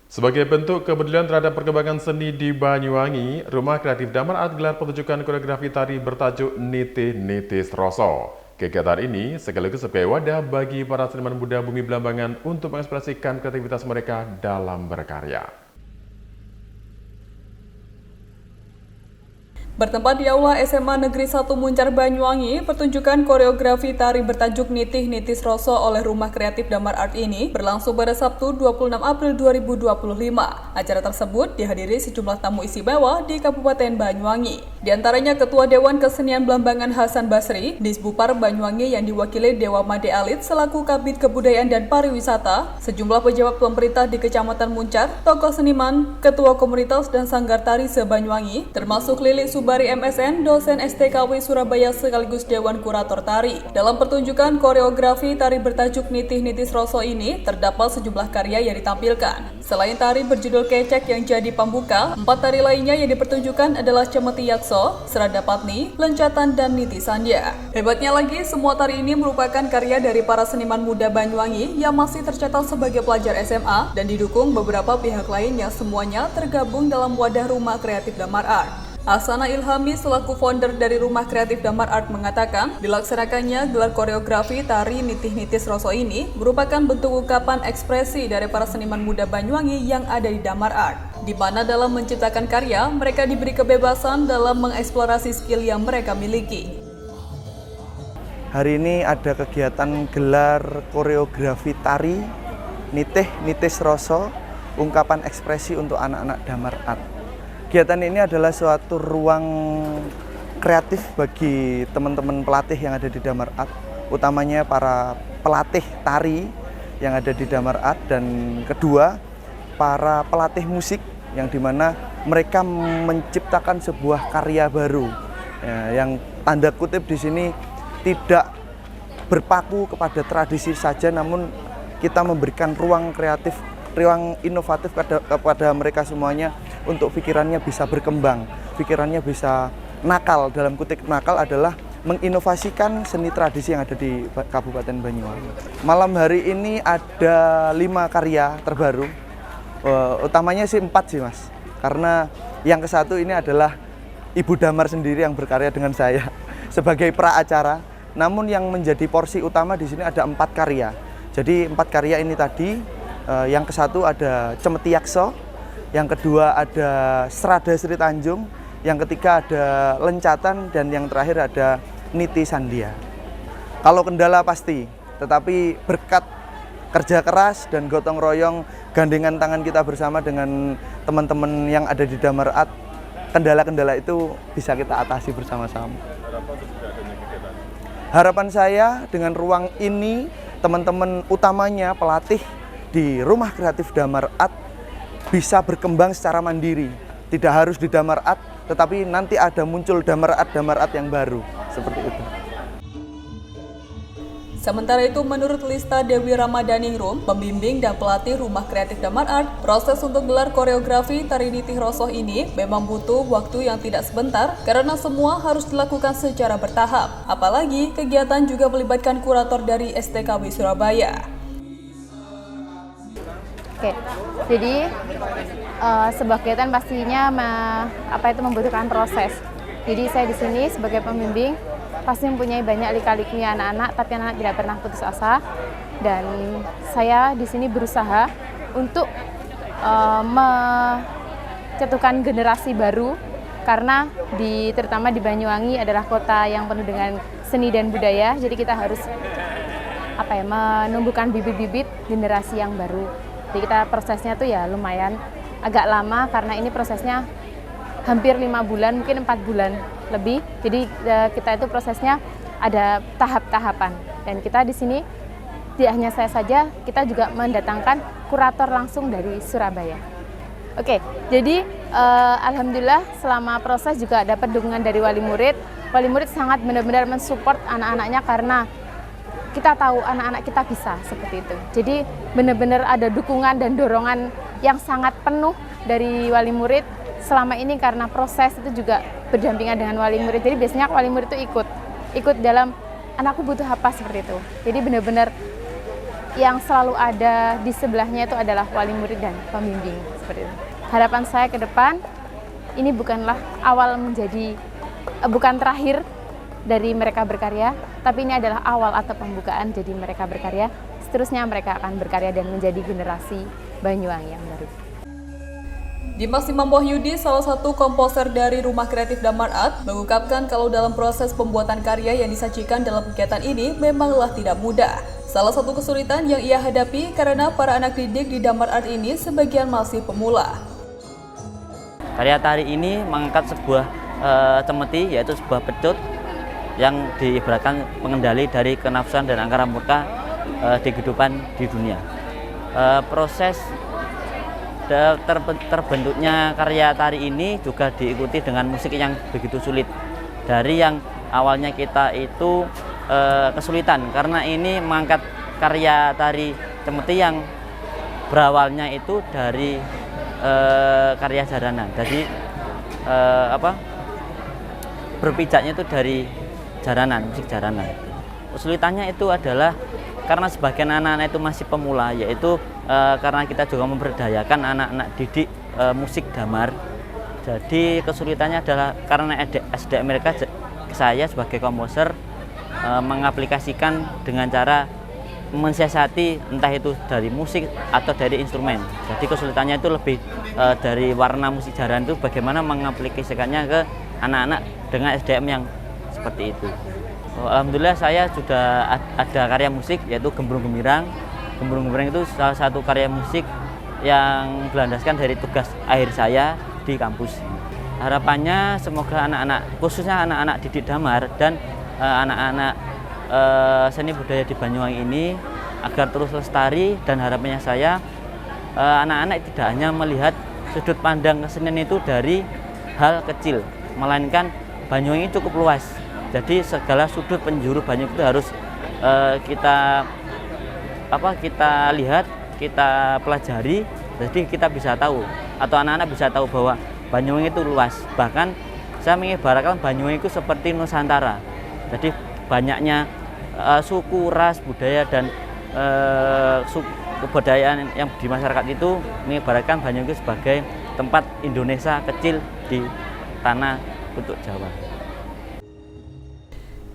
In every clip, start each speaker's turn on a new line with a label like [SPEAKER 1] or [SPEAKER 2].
[SPEAKER 1] Sebagai bentuk kepedulian terhadap perkembangan seni di Banyuwangi, Rumah Kreatif Damar Art gelar pertunjukan koreografi tari bertajuk Nitih Nitis Roso. Kegiatan ini sekaligus sebagai wadah bagi para seniman muda Bumi Belambangan untuk mengekspresikan kreativitas mereka dalam berkarya.
[SPEAKER 2] Bertempat di Aula SMA Negeri 1 Muncar Banyuwangi, pertunjukan koreografi tari bertajuk Nitih Nitis Roso oleh Rumah Kreatif Damar Art ini berlangsung pada Sabtu 26 April 2025. Acara tersebut dihadiri sejumlah tamu istimewa di Kabupaten Banyuwangi. Di antaranya Ketua Dewan Kesenian Belambangan Hasan Basri, Disbupar Banyuwangi yang diwakili Dewa Made Alit selaku Kabid Kebudayaan dan Pariwisata, sejumlah pejabat pemerintah di Kecamatan Muncar, tokoh seniman, ketua komunitas dan sanggar tari se-Banyuwangi, termasuk Lili Bari MSN, dosen STKW Surabaya sekaligus Dewan Kurator Tari. Dalam pertunjukan koreografi tari bertajuk Nitih Nitis Roso ini, terdapat sejumlah karya yang ditampilkan. Selain tari berjudul Kecek yang jadi pembuka, 4 tari lainnya yang dipertunjukkan adalah Cemeti Yakso, Serada Patni, Lencatan, dan Niti Sandya. Hebatnya lagi, semua tari ini merupakan karya dari para seniman muda Banyuwangi yang masih tercatat sebagai pelajar SMA dan didukung beberapa pihak lain yang semuanya tergabung dalam wadah Rumah Kreatif Damar Art. Ahsana Ilhami selaku founder dari Rumah Kreatif Damar Art mengatakan, dilaksanakannya gelar koreografi tari Nitih Nitis Roso ini merupakan bentuk ungkapan ekspresi dari para seniman muda Banyuwangi yang ada di Damar Art, di mana dalam menciptakan karya, mereka diberi kebebasan dalam mengeksplorasi skill yang mereka miliki.
[SPEAKER 3] Hari ini ada kegiatan gelar koreografi tari Nitih Nitis Roso, ungkapan ekspresi untuk anak-anak Damar Art. Kegiatan ini adalah suatu ruang kreatif bagi teman-teman pelatih yang ada di Damar Art, utamanya para pelatih tari yang ada di Damar Art, dan kedua, para pelatih musik yang dimana mereka menciptakan sebuah karya baru, ya, yang tanda kutip di sini tidak berpaku kepada tradisi saja, namun kita memberikan ruang kreatif, ruang inovatif kepada mereka semuanya untuk pikirannya bisa berkembang, pikirannya bisa nakal. Dalam kutip nakal adalah menginovasikan seni tradisi yang ada di Kabupaten Banyuwangi. Malam hari ini ada 5 karya terbaru, utamanya sih 4 sih mas, karena yang ke-1 ini adalah Ibu Damar sendiri yang berkarya dengan saya sebagai pra acara. Namun yang menjadi porsi utama di sini ada 4 karya. Jadi 4 karya ini tadi, yang ke-1 ada Cemeti Yakso, yang kedua ada Serada Sri Tanjung, yang ketiga ada Lencatan, dan yang terakhir ada Niti Sandya. Kalau kendala pasti, tetapi berkat kerja keras dan gotong royong, gandengan tangan kita bersama dengan teman-teman yang ada di Damar Art, kendala-kendala itu bisa kita atasi bersama-sama. Harapan saya dengan ruang ini, teman-teman utamanya pelatih di Rumah Kreatif Damar Art bisa berkembang secara mandiri. Tidak harus di Damar Art, tetapi nanti ada muncul Damar Art yang baru, seperti itu.
[SPEAKER 2] Sementara itu, menurut Lista Dewi Ramadaningrum, pembimbing dan pelatih Rumah Kreatif Damar Art, proses untuk gelar koreografi tari Nitih Roso ini memang butuh waktu yang tidak sebentar karena semua harus dilakukan secara bertahap. Apalagi kegiatan juga melibatkan kurator dari STKW Surabaya.
[SPEAKER 4] Oke, jadi sebuah kegiatan pastinya membutuhkan proses. Jadi saya di sini sebagai pembimbing pasti mempunyai banyak lika-likunya anak-anak, tapi anak-anak tidak pernah putus asa. Dan saya di sini berusaha untuk mencetuskan generasi baru, karena terutama di Banyuwangi adalah kota yang penuh dengan seni dan budaya. Jadi kita harus menumbuhkan bibit-bibit generasi yang baru. Jadi kita prosesnya tuh ya lumayan agak lama, karena ini prosesnya hampir 5 bulan, mungkin 4 bulan lebih. Jadi kita itu prosesnya ada tahap-tahapan, dan kita di sini tidak hanya saya saja, kita juga mendatangkan kurator langsung dari Surabaya. Oke, jadi alhamdulillah selama proses juga dapat dukungan dari wali murid. Wali murid sangat benar-benar mensupport anak-anaknya, karena kita tahu anak-anak kita bisa seperti itu. Jadi benar-benar ada dukungan dan dorongan yang sangat penuh dari wali murid selama ini, karena proses itu juga berdampingan dengan wali murid. Jadi biasanya wali murid itu ikut dalam anakku butuh apa, seperti itu. Jadi benar-benar yang selalu ada di sebelahnya itu adalah wali murid dan pembimbing seperti itu. Harapan saya ke depan ini bukanlah awal menjadi bukan terakhir dari mereka berkarya, tapi ini adalah awal atau pembukaan jadi mereka berkarya. Seterusnya mereka akan berkarya dan menjadi generasi Banyuwangi yang baru.
[SPEAKER 2] Dimas Imam Wahyudi, salah satu komposer dari Rumah Kreatif Damar Art, mengungkapkan kalau dalam proses pembuatan karya yang disajikan dalam kegiatan ini memanglah tidak mudah. Salah satu kesulitan yang ia hadapi karena para anak didik di Damar Art ini sebagian masih pemula.
[SPEAKER 5] Karya tari ini mengangkat sebuah cemeti, yaitu sebuah pecut yang diibaratkan pengendali dari kenafsuan dan angkara murka di kehidupan di dunia. Proses terbentuknya karya tari ini juga diikuti dengan musik yang begitu sulit. Dari yang awalnya kita itu kesulitan karena ini mengangkat karya tari cemeti yang berawalnya itu dari karya jaranan. Jadi berpijaknya itu dari jaranan, musik jaranan. Kesulitannya itu adalah karena sebagian anak-anak itu masih pemula, yaitu karena kita juga memberdayakan anak-anak didik musik damar. Jadi kesulitannya adalah karena SDM mereka, saya sebagai komposer mengaplikasikan dengan cara mensiasati entah itu dari musik atau dari instrumen. Jadi kesulitannya itu lebih dari warna musik jaranan itu bagaimana mengaplikasikannya ke anak-anak dengan SDM yang seperti itu. Alhamdulillah saya sudah ada karya musik yaitu Gembrung Gembirang. Gembrung Gembirang itu salah satu karya musik yang berlandaskan dari tugas akhir saya di kampus. Harapannya semoga anak-anak, khususnya anak-anak didik damar dan anak-anak seni budaya di Banyuwangi ini agar terus lestari, dan harapannya saya anak-anak tidak hanya melihat sudut pandang kesenian itu dari hal kecil, melainkan Banyuwangi cukup luas. Jadi segala sudut penjuru Banyuwangi itu harus kita lihat, kita pelajari, jadi kita bisa tahu atau anak-anak bisa tahu bahwa Banyuwangi itu luas. Bahkan saya mengibaratkan Banyuwangi itu seperti Nusantara. Jadi banyaknya suku, ras, budaya dan kebudayaan yang di masyarakat itu mengibaratkan Banyuwangi sebagai tempat Indonesia kecil di tanah untuk Jawa.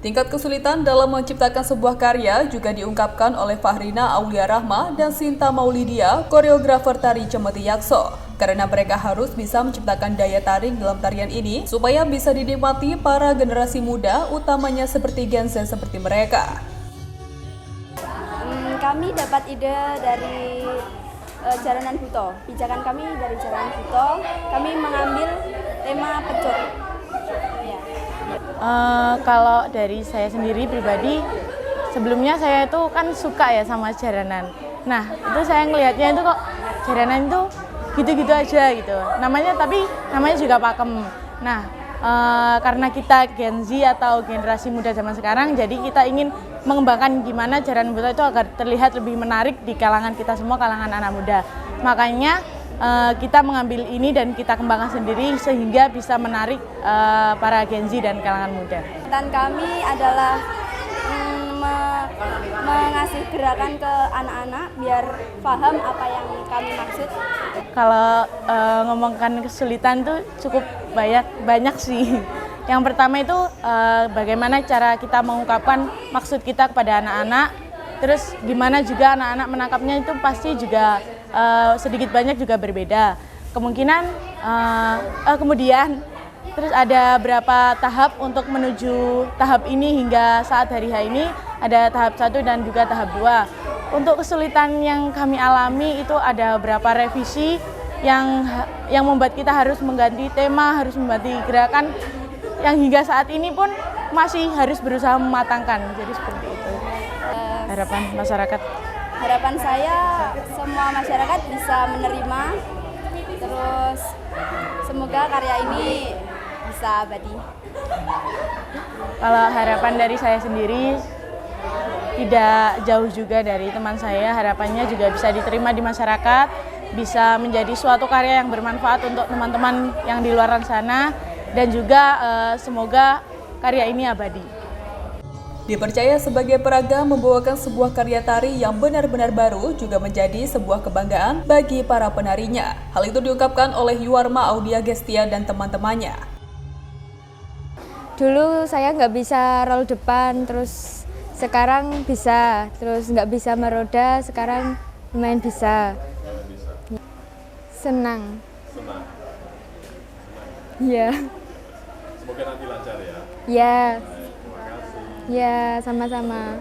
[SPEAKER 2] Tingkat kesulitan dalam menciptakan sebuah karya juga diungkapkan oleh Fahrina Aulia Rahma dan Sinta Maulidia, koreografer tari Cemeti Yakso. Karena mereka harus bisa menciptakan daya tarik dalam tarian ini supaya bisa dinikmati para generasi muda, utamanya seperti Gen Z seperti mereka.
[SPEAKER 6] Kami dapat ide dari Jaranan Buto. Pijakan kami dari Jaranan Buto, kami mengambil tema pecut. Ya.
[SPEAKER 7] Kalau dari saya sendiri pribadi, sebelumnya saya itu kan suka ya sama jaranan. Nah, itu saya ngelihatnya itu kok jaranan itu gitu-gitu aja gitu. Namanya juga pakem. Nah, karena kita Gen Z atau generasi muda zaman sekarang, jadi kita ingin mengembangkan gimana jaranan buto itu agar terlihat lebih menarik di kalangan kita semua, kalangan anak muda. Makanya kita mengambil ini dan kita kembangkan sendiri sehingga bisa menarik para Gen Z dan kalangan muda.
[SPEAKER 6] Dan kami adalah mengasih gerakan ke anak-anak biar paham apa yang kami maksud.
[SPEAKER 7] Kalau ngomongkan kesulitan tuh cukup banyak sih. Yang pertama itu bagaimana cara kita mengungkapkan maksud kita kepada anak-anak. Terus gimana juga anak-anak menangkapnya itu pasti juga sedikit banyak juga berbeda. Kemudian terus ada berapa tahap untuk menuju tahap ini hingga saat hari ini, ada tahap 1 dan juga tahap 2. Untuk kesulitan yang kami alami itu ada beberapa revisi yang membuat kita harus mengganti tema, harus mengganti gerakan yang hingga saat ini pun masih harus berusaha mematangkan. Jadi seperti itu. Harapan masyarakat.
[SPEAKER 6] Harapan saya semua masyarakat bisa menerima, terus semoga karya ini bisa abadi.
[SPEAKER 7] Kalau harapan dari saya sendiri tidak jauh juga dari teman saya, harapannya juga bisa diterima di masyarakat, bisa menjadi suatu karya yang bermanfaat untuk teman-teman yang di luar sana, dan juga semoga karya ini abadi.
[SPEAKER 2] Dipercaya sebagai peraga membawakan sebuah karya tari yang benar-benar baru juga menjadi sebuah kebanggaan bagi para penarinya. Hal itu diungkapkan oleh Yuwarma Audia Gestia dan teman-temannya.
[SPEAKER 6] Dulu saya nggak bisa roll depan, terus sekarang bisa. Terus nggak bisa meroda, sekarang lumayan bisa. Senang. Iya.
[SPEAKER 1] Semoga nanti lancar ya.
[SPEAKER 6] Ya. Ya, sama-sama.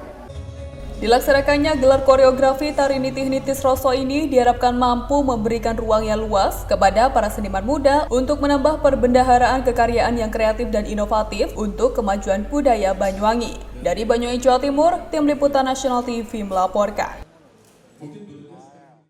[SPEAKER 2] Dilaksanakannya gelar koreografi tari Nitih-Nitih Sroso ini diharapkan mampu memberikan ruang yang luas kepada para seniman muda untuk menambah perbendaharaan kekaryaan yang kreatif dan inovatif untuk kemajuan budaya Banyuwangi. Dari Banyuwangi, Jawa Timur, Tim Liputan Nasional TV melaporkan.